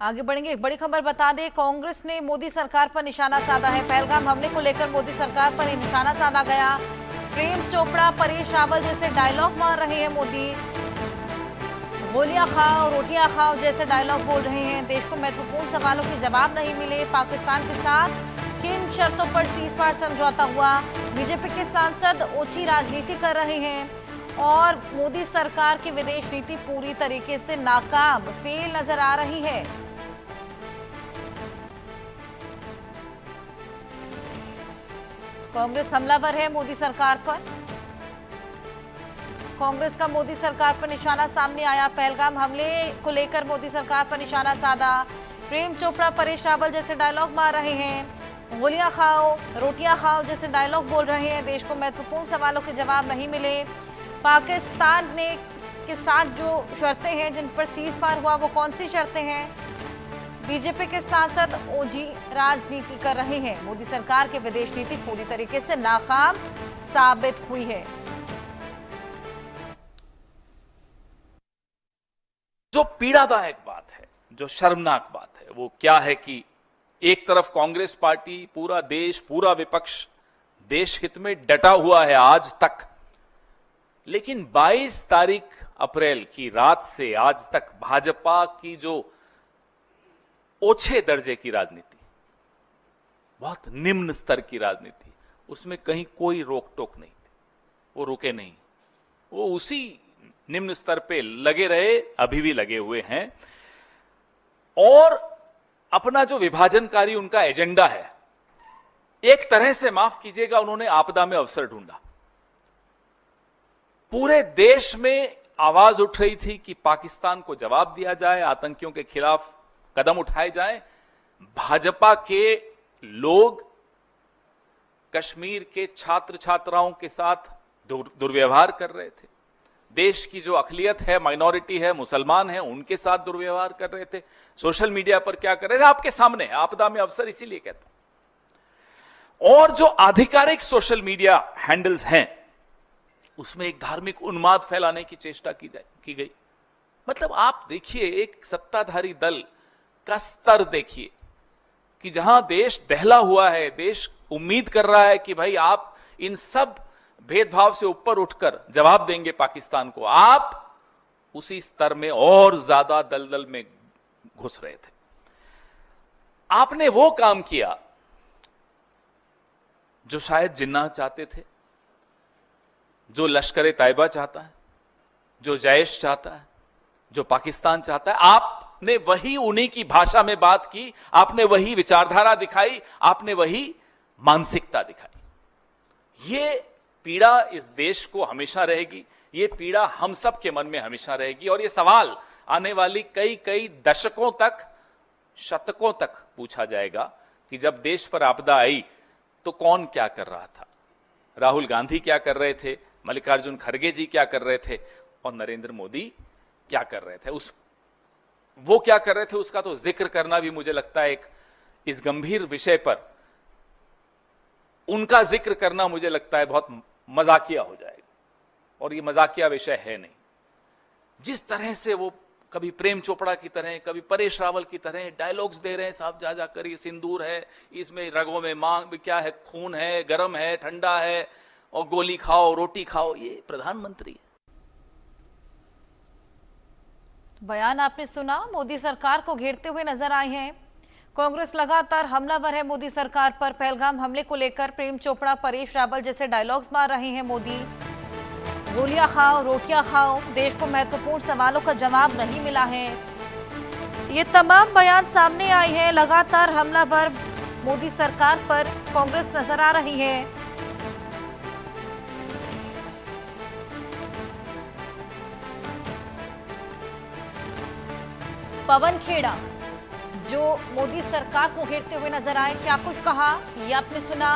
आगे बढ़ेंगे। एक बड़ी खबर बता दें, कांग्रेस ने मोदी सरकार पर निशाना साधा है। पहलगाम हमले को लेकर मोदी सरकार पर निशाना साधा गया। प्रेम चोपड़ा, परेश रावल जैसे डायलॉग मार रहे हैं मोदी। गोलियां खाओ, रोटियां खाओ जैसे डायलॉग बोल रहे हैं। देश को महत्वपूर्ण सवालों के जवाब नहीं मिले। पाकिस्तान के साथ किन शर्तों पर सीजफायर समझौता हुआ? बीजेपी के सांसद ओछी राजनीति कर रहे हैं और मोदी सरकार की विदेश नीति पूरी तरीके से नाकाम, फेल नजर आ रही है। कांग्रेस हमलावर है मोदी सरकार पर। कांग्रेस का मोदी सरकार पर निशाना सामने आया। पहलगाम हमले को लेकर मोदी सरकार पर निशाना साधा। प्रेम चोपड़ा, परेश रावल जैसे डायलॉग मार रहे हैं। गोलियां खाओ, रोटियां खाओ जैसे डायलॉग बोल रहे हैं। देश को महत्वपूर्ण सवालों के जवाब नहीं मिले। पाकिस्तान ने के साथ जो शर्तें हैं जिन पर सीज फायर हुआ, वो कौन सी शर्तें हैं? बीजेपी के सांसद ओझी राजनीति कर रहे हैं। मोदी सरकार की विदेश नीति पूरी तरीके से नाकाम साबित हुई है। जो पीड़ादायक बात है, जो शर्मनाक बात है, वो क्या है कि एक तरफ कांग्रेस पार्टी, पूरा देश, पूरा विपक्ष देश हित में डटा हुआ है आज तक, लेकिन 22 तारीख अप्रैल की रात से आज तक भाजपा की जो ओछे दर्जे की राजनीति, बहुत निम्न स्तर की राजनीति, उसमें कहीं कोई रोक टोक नहीं थी। वो रुके नहीं, वो उसी निम्न स्तर पे लगे रहे, अभी भी लगे हुए हैं। और अपना जो विभाजनकारी उनका एजेंडा है, एक तरह से माफ कीजिएगा, उन्होंने आपदा में अवसर ढूंढा। पूरे देश में आवाज उठ रही थी कि पाकिस्तान को जवाब दिया जाए, आतंकियों के खिलाफ कदम उठाए जाएं। भाजपा के लोग कश्मीर के छात्र छात्राओं के साथ दुर्व्यवहार कर रहे थे। देश की जो अकलियत है, माइनॉरिटी है, मुसलमान है, उनके साथ दुर्व्यवहार कर रहे थे। सोशल मीडिया पर क्या कर रहे थे, आपके सामने। आपदा में अवसर इसीलिए कहता हूं। और जो आधिकारिक सोशल मीडिया हैंडल्स हैं, उसमें एक धार्मिक उन्माद फैलाने की चेष्टा की गई। मतलब आप देखिए, एक सत्ताधारी दल का स्तर देखिए कि जहां देश दहला हुआ है, देश उम्मीद कर रहा है कि भाई आप इन सब भेदभाव से ऊपर उठकर जवाब देंगे पाकिस्तान को, आप उसी स्तर में और ज्यादा दलदल में घुस रहे थे। आपने वो काम किया जो शायद जिन्ना चाहते थे, जो लश्कर तैयबा चाहता है, जो जैश चाहता है, जो पाकिस्तान चाहता है। आपने वही उन्हीं की भाषा में बात की, आपने वही विचारधारा दिखाई, आपने वही मानसिकता दिखाई। ये पीड़ा इस देश को हमेशा रहेगी, ये पीड़ा हम सब के मन में हमेशा रहेगी। और ये सवाल आने वाली कई दशकों तक, शतकों तक पूछा जाएगा कि जब देश पर आपदा आई तो कौन क्या कर रहा था? राहुल गांधी क्या कर रहे थे? मल्लिकार्जुन खड़गे जी क्या कर रहे थे? और नरेंद्र मोदी क्या कर रहे थे? वो क्या कर रहे थे उसका तो जिक्र करना भी मुझे लगता है एक इस गंभीर विषय पर उनका जिक्र करना मुझे लगता है बहुत मजाकिया हो जाएगा, और ये मजाकिया विषय है नहीं। जिस तरह से वो कभी प्रेम चोपड़ा की तरह, कभी परेश रावल की तरह डायलॉग्स दे रहे हैं, साहब जा जाकर ये सिंदूर है, इसमें रगों में मांग क्या है, खून है, गर्म है, ठंडा है, और गोली खाओ, रोटी खाओ। ये प्रधानमंत्री है। बयान आपने सुना, मोदी सरकार को घेरते हुए नजर आए हैं। कांग्रेस लगातार हमलावर है मोदी सरकार पर। पहलगाम हमले को लेकर प्रेम चोपड़ा, परेश रावल जैसे डायलॉग्स मार रहे हैं मोदी। गोलियां खाओ, रोटियां खाओ, देश को महत्वपूर्ण सवालों का जवाब नहीं मिला है। ये तमाम बयान सामने आए हैं। लगातार हमलावर मोदी सरकार पर कांग्रेस नजर आ रही है। पवन खेड़ा जो मोदी सरकार को घेरते हुए नजर आए, क्या कुछ कहा ये आपने सुना।